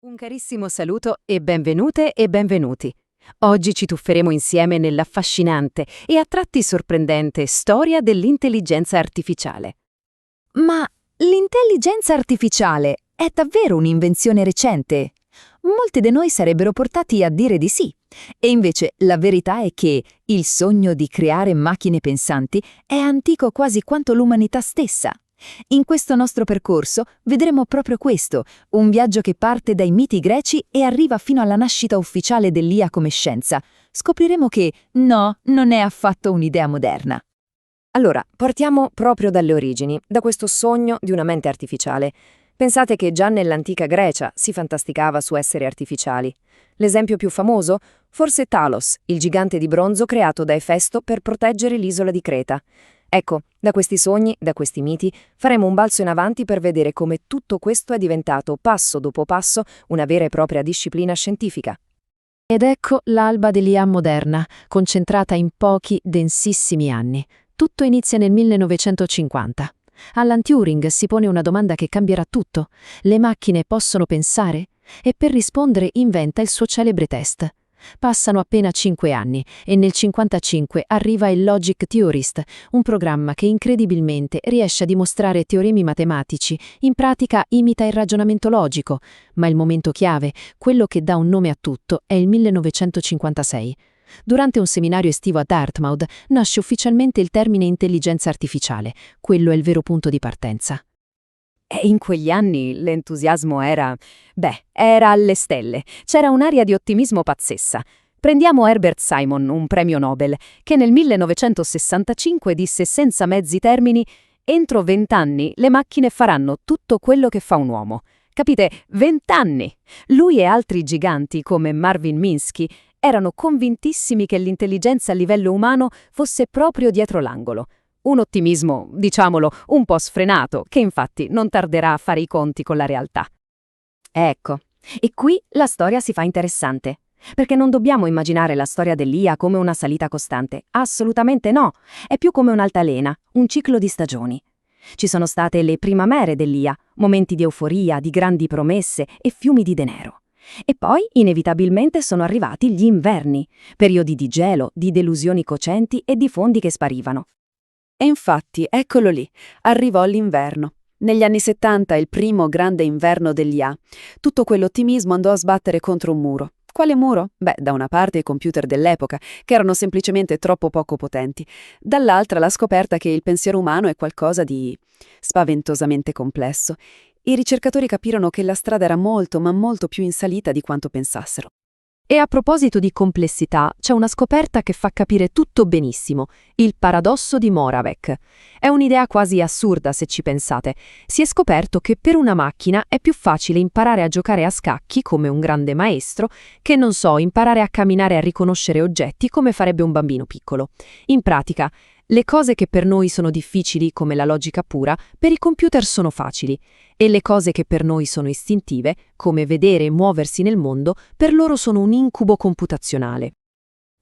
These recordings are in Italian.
Un carissimo saluto e benvenute e benvenuti. Oggi ci tufferemo insieme nell'affascinante e a tratti sorprendente storia dell'intelligenza artificiale. Ma l'intelligenza artificiale è davvero un'invenzione recente? Molti di noi sarebbero portati a dire di sì. E invece la verità è che il sogno di creare macchine pensanti è antico quasi quanto l'umanità stessa. In questo nostro percorso vedremo proprio questo, un viaggio che parte dai miti greci e arriva fino alla nascita ufficiale dell'IA come scienza. Scopriremo che no, non è affatto un'idea moderna. Allora, partiamo proprio dalle origini, da questo sogno di una mente artificiale. Pensate che già nell'antica Grecia si fantasticava su esseri artificiali. L'esempio più famoso? Forse Talos, il gigante di bronzo creato da Efesto per proteggere l'isola di Creta. Ecco, da questi sogni, da questi miti, faremo un balzo in avanti per vedere come tutto questo è diventato, passo dopo passo, una vera e propria disciplina scientifica. Ed ecco l'alba dell'IA moderna, concentrata in pochi, densissimi anni. Tutto inizia nel 1950. Alan Turing si pone una domanda che cambierà tutto. Le macchine possono pensare? E per rispondere inventa il suo celebre test. Passano appena 5 anni e nel 1955 arriva il Logic Theorist, un programma che incredibilmente riesce a dimostrare teoremi matematici, in pratica imita il ragionamento logico, ma il momento chiave, quello che dà un nome a tutto, è il 1956. Durante un seminario estivo a Dartmouth nasce ufficialmente il termine intelligenza artificiale, quello è il vero punto di partenza. E in quegli anni l'entusiasmo era alle stelle. C'era un'aria di ottimismo pazzesca. Prendiamo Herbert Simon, un premio Nobel, che nel 1965 disse senza mezzi termini: entro 20 anni le macchine faranno tutto quello che fa un uomo. Capite? 20 anni! Lui e altri giganti come Marvin Minsky erano convintissimi che l'intelligenza a livello umano fosse proprio dietro l'angolo. Un ottimismo, diciamolo, un po' sfrenato, che infatti non tarderà a fare i conti con la realtà. Ecco, e qui la storia si fa interessante, perché non dobbiamo immaginare la storia dell'IA come una salita costante, assolutamente no, è più come un'altalena, un ciclo di stagioni. Ci sono state le primavere dell'IA, momenti di euforia, di grandi promesse e fiumi di denaro. E poi, inevitabilmente, sono arrivati gli inverni, periodi di gelo, di delusioni cocenti e di fondi che sparivano. E infatti, eccolo lì, arrivò l'inverno. Negli anni 70, il primo grande inverno dell'IA. Tutto quell'ottimismo andò a sbattere contro un muro. Quale muro? Da una parte i computer dell'epoca, che erano semplicemente troppo poco potenti. Dall'altra la scoperta che il pensiero umano è qualcosa di spaventosamente complesso. I ricercatori capirono che la strada era molto, ma molto più in salita di quanto pensassero. E a proposito di complessità, c'è una scoperta che fa capire tutto benissimo, il paradosso di Moravec. È un'idea quasi assurda se ci pensate. Si è scoperto che per una macchina è più facile imparare a giocare a scacchi come un grande maestro che, non so, imparare a camminare e a riconoscere oggetti come farebbe un bambino piccolo. In pratica, le cose che per noi sono difficili, come la logica pura, per i computer sono facili, e le cose che per noi sono istintive, come vedere e muoversi nel mondo, per loro sono un incubo computazionale.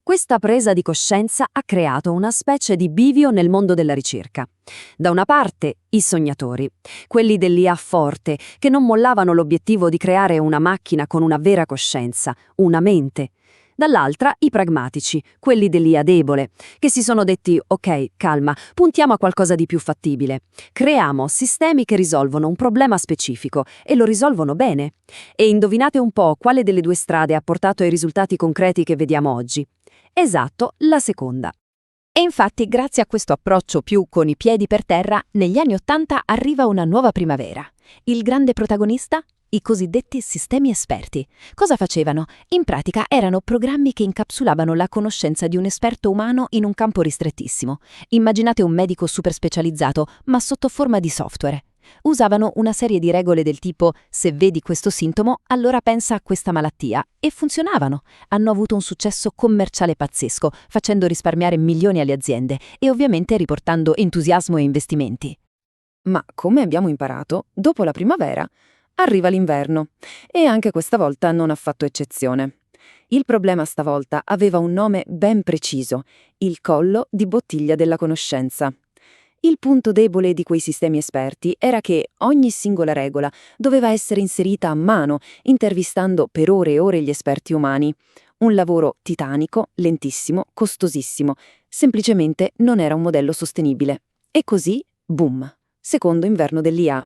Questa presa di coscienza ha creato una specie di bivio nel mondo della ricerca. Da una parte, i sognatori, quelli dell'IA forte, che non mollavano l'obiettivo di creare una macchina con una vera coscienza, una mente. Dall'altra, i pragmatici, quelli dell'IA debole, che si sono detti: ok, calma, puntiamo a qualcosa di più fattibile. Creiamo sistemi che risolvono un problema specifico e lo risolvono bene. E indovinate un po' quale delle due strade ha portato ai risultati concreti che vediamo oggi? Esatto, la seconda. E infatti, grazie a questo approccio più con i piedi per terra, negli anni '80 arriva una nuova primavera. Il grande protagonista? I cosiddetti sistemi esperti. Cosa facevano? In pratica erano programmi che incapsulavano la conoscenza di un esperto umano in un campo ristrettissimo. Immaginate un medico super specializzato, ma sotto forma di software. Usavano una serie di regole del tipo: se vedi questo sintomo, allora pensa a questa malattia. E funzionavano. Hanno avuto un successo commerciale pazzesco, facendo risparmiare milioni alle aziende e ovviamente riportando entusiasmo e investimenti. Ma come abbiamo imparato, dopo la primavera arriva l'inverno, e anche questa volta non ha fatto eccezione. Il problema stavolta aveva un nome ben preciso: il collo di bottiglia della conoscenza. Il punto debole di quei sistemi esperti era che ogni singola regola doveva essere inserita a mano, intervistando per ore e ore gli esperti umani. Un lavoro titanico, lentissimo, costosissimo. Semplicemente non era un modello sostenibile. E così, boom, secondo inverno dell'IA.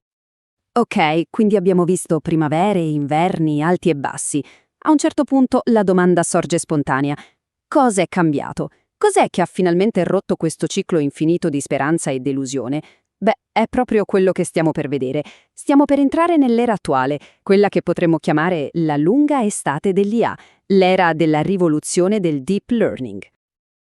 Ok, quindi abbiamo visto primavere, inverni, alti e bassi. A un certo punto la domanda sorge spontanea. Cosa è cambiato? Cos'è che ha finalmente rotto questo ciclo infinito di speranza e delusione? Beh, è proprio quello che stiamo per vedere. Stiamo per entrare nell'era attuale, quella che potremmo chiamare la lunga estate dell'IA, l'era della rivoluzione del deep learning.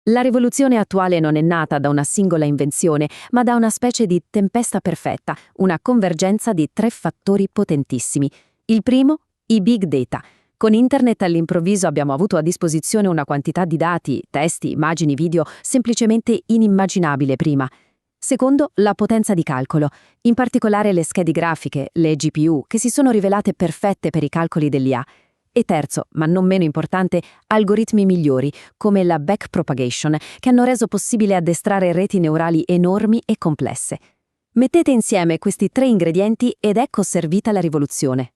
La rivoluzione attuale non è nata da una singola invenzione, ma da una specie di tempesta perfetta, una convergenza di 3 fattori potentissimi. Il primo, i big data. Con Internet all'improvviso abbiamo avuto a disposizione una quantità di dati, testi, immagini, video semplicemente inimmaginabile prima. Secondo, la potenza di calcolo, in particolare le schede grafiche, le GPU, che si sono rivelate perfette per i calcoli dell'IA. E terzo, ma non meno importante, algoritmi migliori, come la backpropagation, che hanno reso possibile addestrare reti neurali enormi e complesse. Mettete insieme questi 3 ingredienti ed ecco servita la rivoluzione.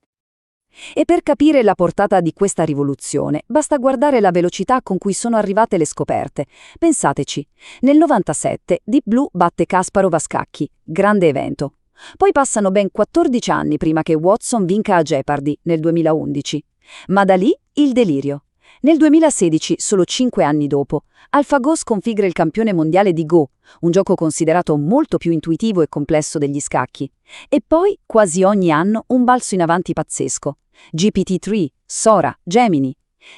E per capire la portata di questa rivoluzione, basta guardare la velocità con cui sono arrivate le scoperte. Pensateci, nel 97 Deep Blue batte Kasparov a scacchi, grande evento. Poi passano ben 14 anni prima che Watson vinca a Jeopardy, nel 2011. Ma da lì il delirio. Nel 2016, solo 5 anni dopo, AlphaGo sconfigge il campione mondiale di Go, un gioco considerato molto più intuitivo e complesso degli scacchi. E poi, quasi ogni anno, un balzo in avanti pazzesco. GPT-3, Sora, Gemini.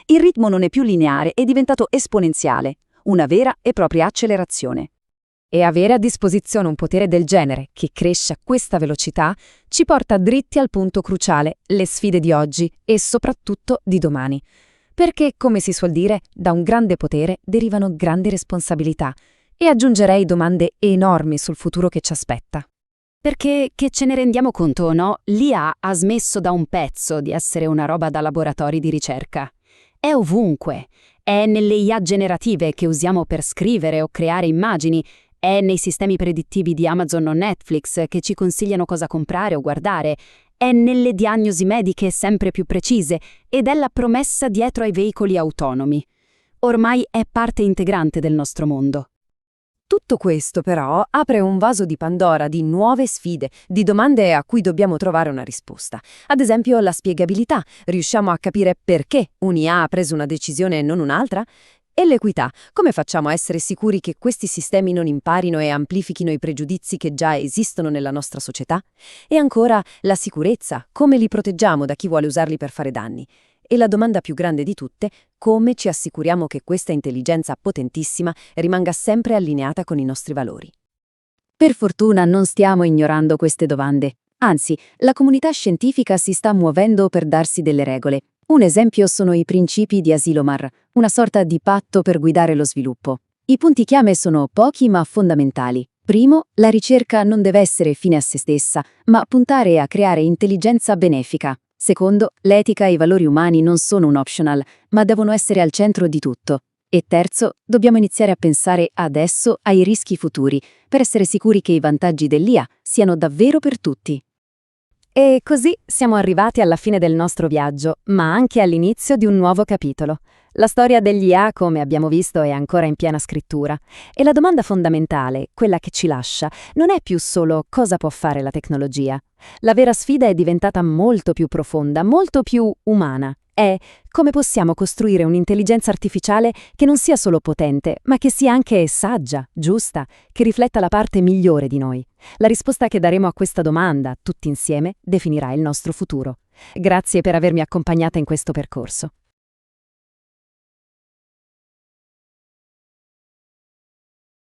Il ritmo non è più lineare, è diventato esponenziale, una vera e propria accelerazione. E avere a disposizione un potere del genere, che cresce a questa velocità, ci porta dritti al punto cruciale, le sfide di oggi e soprattutto di domani. Perché, come si suol dire, da un grande potere derivano grandi responsabilità, e aggiungerei domande enormi sul futuro che ci aspetta. Perché, che ce ne rendiamo conto o no, l'IA ha smesso da un pezzo di essere una roba da laboratori di ricerca. È ovunque. È nelle IA generative che usiamo per scrivere o creare immagini, è nei sistemi predittivi di Amazon o Netflix che ci consigliano cosa comprare o guardare, è nelle diagnosi mediche sempre più precise ed è la promessa dietro ai veicoli autonomi. Ormai è parte integrante del nostro mondo. Tutto questo, però, apre un vaso di Pandora di nuove sfide, di domande a cui dobbiamo trovare una risposta. Ad esempio, la spiegabilità. Riusciamo a capire perché un'IA ha preso una decisione e non un'altra? E l'equità. Come facciamo a essere sicuri che questi sistemi non imparino e amplifichino i pregiudizi che già esistono nella nostra società? E ancora, la sicurezza. Come li proteggiamo da chi vuole usarli per fare danni? E la domanda più grande di tutte, come ci assicuriamo che questa intelligenza potentissima rimanga sempre allineata con i nostri valori? Per fortuna non stiamo ignorando queste domande. Anzi, la comunità scientifica si sta muovendo per darsi delle regole. Un esempio sono i principi di Asilomar, una sorta di patto per guidare lo sviluppo. I punti chiave sono pochi ma fondamentali. Primo, la ricerca non deve essere fine a se stessa, ma puntare a creare intelligenza benefica. Secondo, l'etica e i valori umani non sono un optional, ma devono essere al centro di tutto. E terzo, dobbiamo iniziare a pensare adesso ai rischi futuri, per essere sicuri che i vantaggi dell'IA siano davvero per tutti. E così siamo arrivati alla fine del nostro viaggio, ma anche all'inizio di un nuovo capitolo. La storia degli IA, come abbiamo visto, è ancora in piena scrittura. E la domanda fondamentale, quella che ci lascia, non è più solo cosa può fare la tecnologia. La vera sfida è diventata molto più profonda, molto più umana. È come possiamo costruire un'intelligenza artificiale che non sia solo potente, ma che sia anche saggia, giusta, che rifletta la parte migliore di noi. La risposta che daremo a questa domanda, tutti insieme, definirà il nostro futuro. Grazie per avermi accompagnata in questo percorso.